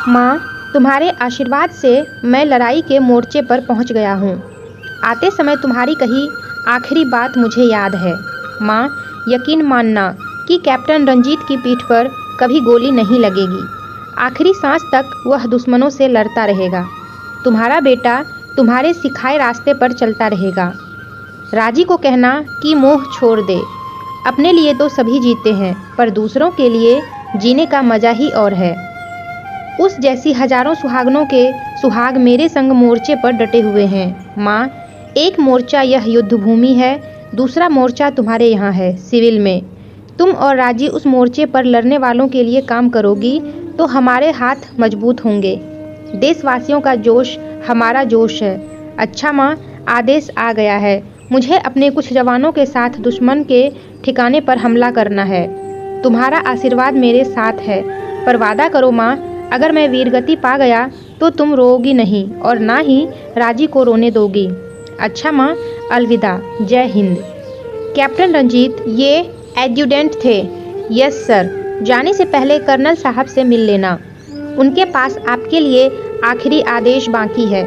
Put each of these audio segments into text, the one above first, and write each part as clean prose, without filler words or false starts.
माँ, तुम्हारे आशीर्वाद से मैं लड़ाई के मोर्चे पर पहुँच गया हूँ। आते समय तुम्हारी कही आखिरी बात मुझे याद है। माँ, यकीन मानना कि कैप्टन रंजीत की पीठ पर कभी गोली नहीं लगेगी। आखिरी सांस तक वह दुश्मनों से लड़ता रहेगा। तुम्हारा बेटा तुम्हारे सिखाए रास्ते पर चलता रहेगा। राजी को कहना कि मोह छोड़ दे। अपने लिए तो सभी जीते हैं, पर दूसरों के लिए जीने का मजा ही और है। उस जैसी हजारों सुहागनों के सुहाग मेरे संग मोर्चे पर डटे हुए हैं। माँ, एक मोर्चा यह युद्ध भूमि है, दूसरा मोर्चा तुम्हारे यहाँ है, सिविल में। तुम और राजी उस मोर्चे पर लड़ने वालों के लिए काम करोगी तो हमारे हाथ मजबूत होंगे। देशवासियों का जोश हमारा जोश है। अच्छा माँ, आदेश आ गया है। मुझे अपने कुछ जवानों के साथ दुश्मन के ठिकाने पर हमला करना है। तुम्हारा आशीर्वाद मेरे साथ है, पर वादा करो माँ, अगर मैं वीरगति पा गया तो तुम रोओगी नहीं और ना ही राजी को रोने दोगी। अच्छा माँ, अलविदा। जय हिंद। कैप्टन रंजीत, ये एड्जुटेंट थे। Yes sir. जाने से पहले कर्नल साहब से मिल लेना। उनके पास आपके लिए आखिरी आदेश बाकी है।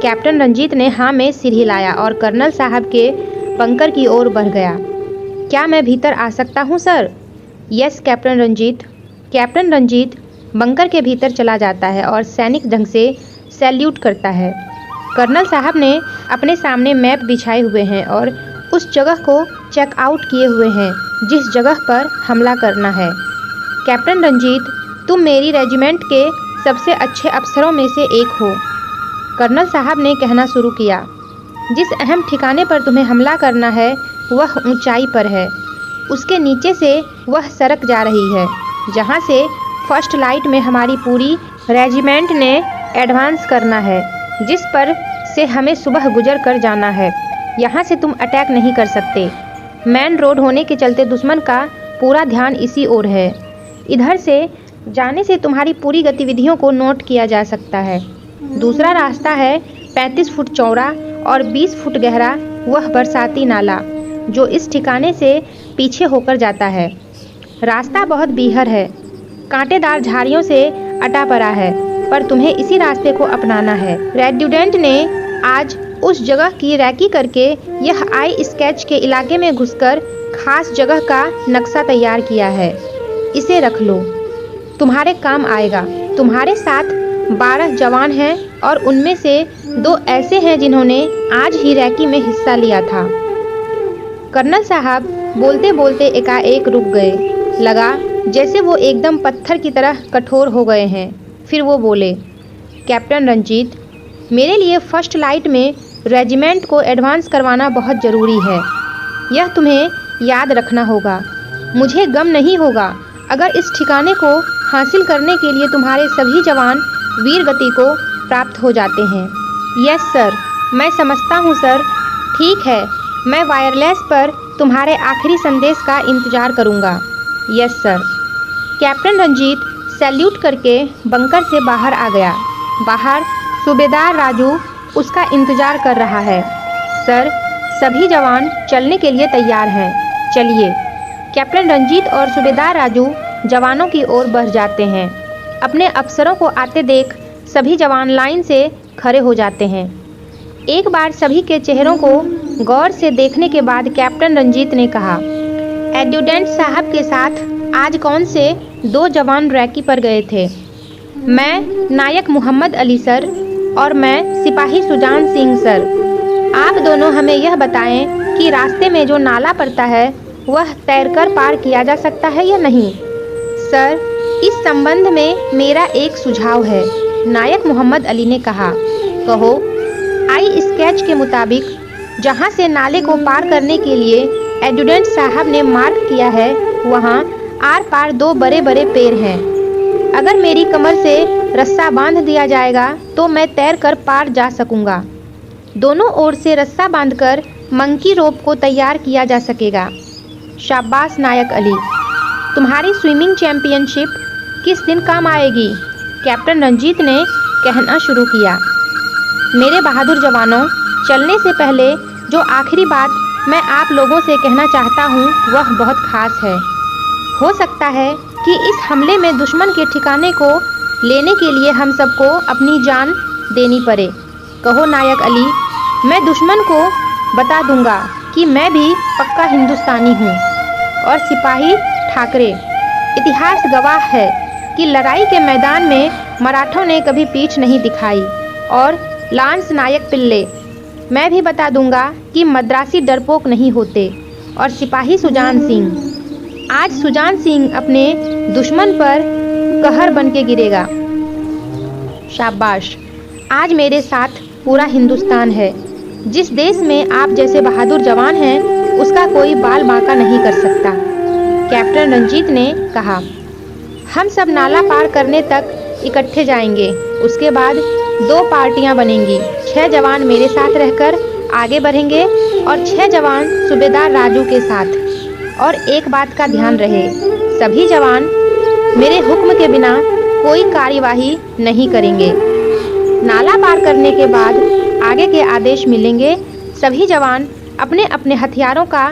कैप्टन रंजीत ने हाँ में सिर हिलाया और कर्नल साहब के बंकर की ओर बढ़ गया। क्या मैं भीतर आ सकता हूँ sir? Yes captain Ranjit. Captain Ranjit bunker के भीतर चला जाता है और सैनिक ढंग से सैल्यूट करता है। कर्नल साहब ने अपने सामने मैप बिछाए हुए हैं और उस जगह को चेकआउट किए हुए हैं जिस जगह पर हमला करना है। कैप्टन रंजीत, तुम मेरी रेजिमेंट के सबसे अच्छे अफसरों में से एक हो। कर्नल साहब ने कहना शुरू किया। जिस अहम ठिकाने पर तुम्हें हमला करना है वह ऊंचाई पर है। उसके नीचे से वह सड़क जा रही है जहां से फर्स्ट लाइट में हमारी पूरी रेजिमेंट ने एडवांस करना है, जिस पर से हमें सुबह गुजर कर जाना है। यहाँ से तुम अटैक नहीं कर सकते। मेन रोड होने के चलते दुश्मन का पूरा ध्यान इसी ओर है। इधर से जाने से तुम्हारी पूरी गतिविधियों को नोट किया जा सकता है। दूसरा रास्ता है 35 फुट चौड़ा और 20 फुट गहरा, वह बरसाती नाला जो इस ठिकाने से पीछे होकर जाता है। रास्ता बहुत बीहर है, कांटेदार झाड़ियों से अटा पड़ा है, पर तुम्हें इसी रास्ते को अपनाना है। रेड्यूडेंट ने आज उस जगह की रैकी करके यह आई स्केच के इलाके में घुसकर खास जगह का नक्शा तैयार किया है। इसे रख लो, तुम्हारे काम आएगा। तुम्हारे साथ 12 जवान हैं और उनमें से 2 ऐसे हैं जिन्होंने आज ही रैकी में हिस्सा लिया था। कर्नल साहब बोलते बोलते एकाएक रुक गए। लगा जैसे वो एकदम पत्थर की तरह कठोर हो गए हैं। फिर वो बोले, कैप्टन रंजीत, मेरे लिए फर्स्ट लाइट में रेजिमेंट को एडवांस करवाना बहुत ज़रूरी है। यह तुम्हें याद रखना होगा। मुझे गम नहीं होगा अगर इस ठिकाने को हासिल करने के लिए तुम्हारे सभी जवान वीर गति को प्राप्त हो जाते हैं। यस सर, मैं समझता हूँ सर। ठीक है, मैं वायरलेस पर तुम्हारे आखिरी संदेश का इंतज़ार करूँगा। Yes sir. Captain Ranjit salute करके बंकर से बाहर आ गया। बाहर सूबेदार राजू उसका इंतज़ार कर रहा है। सर, सभी जवान चलने के लिए तैयार हैं, चलिए। कैप्टन रंजीत और सूबेदार राजू जवानों की ओर बढ़ जाते हैं। अपने अफसरों को आते देख सभी जवान लाइन से खड़े हो जाते हैं। एक बार सभी के चेहरों को गौर से देखने के बाद कैप्टन रंजीत ने कहा, एड्जुटेंट साहब के साथ आज कौन से 2 जवान रैकी पर गए थे? मैं नायक मोहम्मद अली सर और मैं सिपाही सुजान सिंह सर। आप दोनों हमें यह बताएं कि रास्ते में जो नाला पड़ता है वह तैरकर पार किया जा सकता है या नहीं? सर, इस संबंध में मेरा एक सुझाव है, नायक मोहम्मद अली ने कहा। कहो। आई स्केच के मुताबिक जहां से नाले को पार करने के लिए एडजुटेंट साहब ने मार्क किया है वहां आर पार 2 बड़े बड़े पेड़ हैं। अगर मेरी कमर से रस्सा बांध दिया जाएगा तो मैं तैर कर पार जा सकूंगा। दोनों ओर से रस्सा बांधकर मंकी रोप को तैयार किया जा सकेगा। शाबाश नायक अली, तुम्हारी स्विमिंग चैंपियनशिप किस दिन काम आएगी? कैप्टन रंजीत ने कहना शुरू किया। मेरे बहादुर जवानों, चलने से पहले जो आखिरी बात मैं आप लोगों से कहना चाहता हूँ वह बहुत खास है। हो सकता है कि इस हमले में दुश्मन के ठिकाने को लेने के लिए हम सबको अपनी जान देनी पड़े। कहो नायक अली, मैं दुश्मन को बता दूंगा कि मैं भी पक्का हिंदुस्तानी हूँ। और सिपाही ठाकरे, इतिहास गवाह है कि लड़ाई के मैदान में मराठों ने कभी पीठ नहीं दिखाई। और लांस नायक पिल्ले, मैं भी बता दूंगा कि मद्रासी डरपोक नहीं होते। और सिपाही सुजान सिंह, आज सुजान सिंह अपने दुश्मन पर कहर बन के गिरेगा। शाबाश, आज मेरे साथ पूरा हिंदुस्तान है। जिस देश में आप जैसे बहादुर जवान हैं, उसका कोई बाल बांका नहीं कर सकता। कैप्टन रंजीत ने कहा, हम सब नाला पार करने तक इकट्ठे जाएंगे। उसके बाद 2 पार्टियां बनेंगी। 6 जवान मेरे साथ रहकर आगे बढ़ेंगे और 6 जवान सूबेदार राजू के साथ। और एक बात का ध्यान रहे, सभी जवान मेरे हुक्म के बिना कोई कार्यवाही नहीं करेंगे। नाला पार करने के बाद आगे के आदेश मिलेंगे। सभी जवान अपने अपने हथियारों का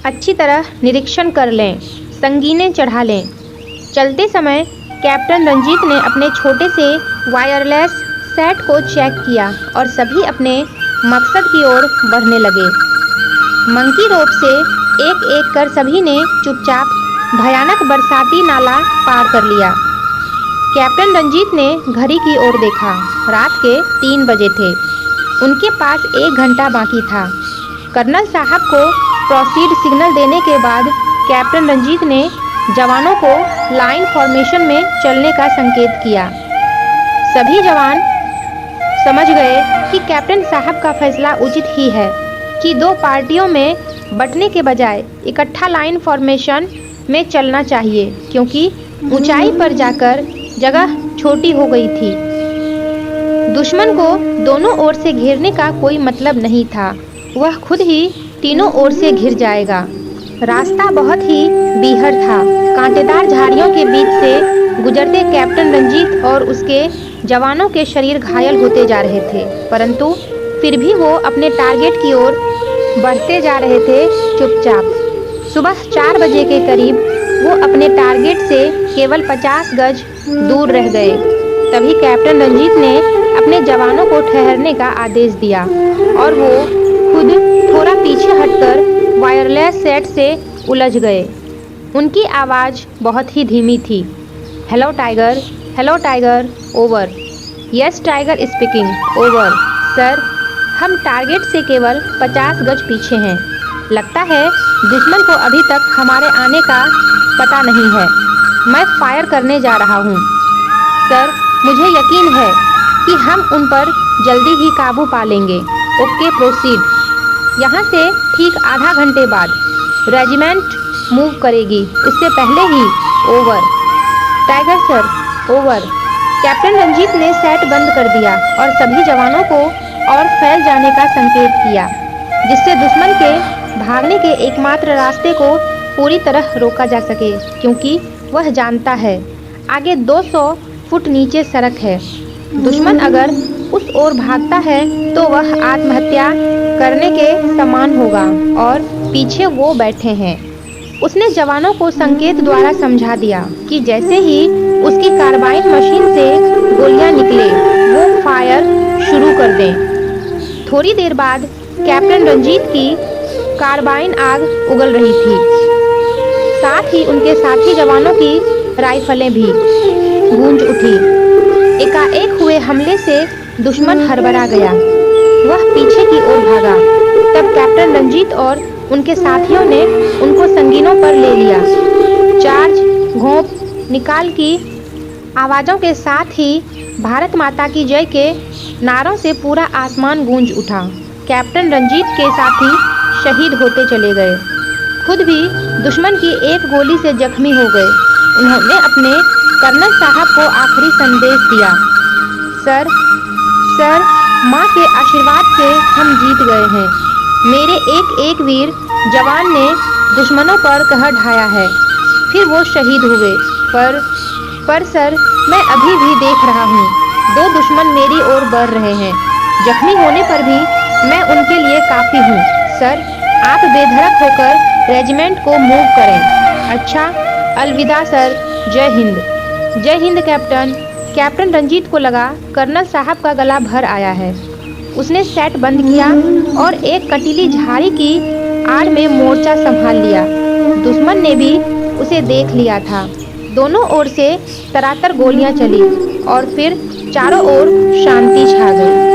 अच्छी तरह निरीक्षण कर लें, संगीनें चढ़ा लें। चलते समय कैप्टन रंजीत ने अपने छोटे से वायरलेस सेट को चेक किया और सभी अपने मकसद की ओर बढ़ने लगे। मंकी रोप से एक एक कर सभी ने चुपचाप भयानक बरसाती नाला पार कर लिया। कैप्टन रंजीत ने घड़ी की ओर देखा। रात के 3 बजे थे। उनके पास 1 घंटा बाकी था। कर्नल साहब को प्रोसीड सिग्नल देने के बाद कैप्टन रंजीत ने जवानों को लाइन फॉर्मेशन में चलने का संकेत किया। सभी जवान समझ गए कि कैप्टन साहब का फैसला उचित ही है कि 2 पार्टियों में बंटने के बजाय इकट्ठा लाइन फॉर्मेशन में चलना चाहिए, क्योंकि ऊंचाई पर जाकर जगह छोटी हो गई थी। दुश्मन को दोनों ओर से घेरने का कोई मतलब नहीं था। वह खुद ही तीनों ओर से घिर जाएगा। रास्ता बहुत ही बीहड़ था। कांटेदार झाड़ियों के बीच से गुजरते कैप्टन रंजीत और उसके जवानों के शरीर घायल होते जा रहे थे, परंतु फिर भी वो अपने टारगेट की ओर बढ़ते जा रहे थे चुपचाप। सुबह 4 बजे के करीब वो अपने टारगेट से केवल 50 गज दूर रह गए। तभी कैप्टन रंजीत ने अपने जवानों को ठहरने का आदेश दिया और वो खुद थोड़ा पीछे हटकर वायरलेस सेट से उलझ गए। उनकी आवाज़ बहुत ही धीमी थी। Hello tiger, over. Yes tiger speaking, over. Sir, हम टारगेट से केवल 50 गज पीछे हैं। लगता है दुश्मन को अभी तक हमारे आने का पता नहीं है। मैं फायर करने जा रहा हूँ। सर, मुझे यकीन है कि हम उन पर जल्दी ही काबू पा लेंगे। Okay, proceed. यहाँ से ठीक आधा घंटे बाद रेजिमेंट मूव करेगी, उससे पहले ही। Over. Tiger sir, over. Captain Ranjit ने सेट बंद कर दिया और सभी जवानों को और फैल जाने का संकेत किया, जिससे दुश्मन के भागने के एकमात्र रास्ते को पूरी तरह रोका जा सके, क्योंकि वह जानता है आगे 200 फुट नीचे सड़क है। दुश्मन अगर उस ओर भागता है तो वह आत्महत्या करने के समान होगा और पीछे वो बैठे हैं। उसने जवानों को संकेत द्वारा समझा दिया कि जैसे ही उसकी कार्बाइन मशीन से गोलियां निकले वो फायर शुरू कर दें। थोड़ी देर बाद कैप्टन रंजीत की कार्बाइन आग उगल रही थी, साथ ही उनके साथी जवानों की राइफलें भी गूंज उठी। एकाएक हुए हमले से दुश्मन हड़बड़ा गया। वह पीछे की ओर भागा। तब कैप्टन रंजीत और उनके साथियों ने उनको संगीनों पर ले लिया। चार्ज, घोंप, निकाल की आवाज़ों के साथ ही भारत माता की जय के नारों से पूरा आसमान गूंज उठा। कैप्टन रंजीत के साथी शहीद होते चले गए। खुद भी दुश्मन की एक गोली से जख्मी हो गए। उन्होंने अपने कर्नल साहब को आखिरी संदेश दिया, सर, माँ के आशीर्वाद से हम जीत गए हैं। मेरे एक एक वीर जवान ने दुश्मनों पर कहर ढाया है, फिर वो शहीद हुए। पर सर, मैं अभी भी देख रहा हूँ 2 दुश्मन मेरी ओर बढ़ रहे हैं। जख्मी होने पर भी मैं उनके लिए काफ़ी हूँ। सर, आप बेधड़क होकर रेजिमेंट को मूव करें। अच्छा, अलविदा सर। जय हिंद। जय हिंद कैप्टन। कैप्टन रंजीत को लगा कर्नल साहब का गला भर आया है। उसने सेट बंद किया और एक कटीली झाड़ी की आड़ में मोर्चा संभाल लिया। दुश्मन ने भी उसे देख लिया था। दोनों ओर से तरातर गोलियां चली और फिर चारों ओर शांति छा गई।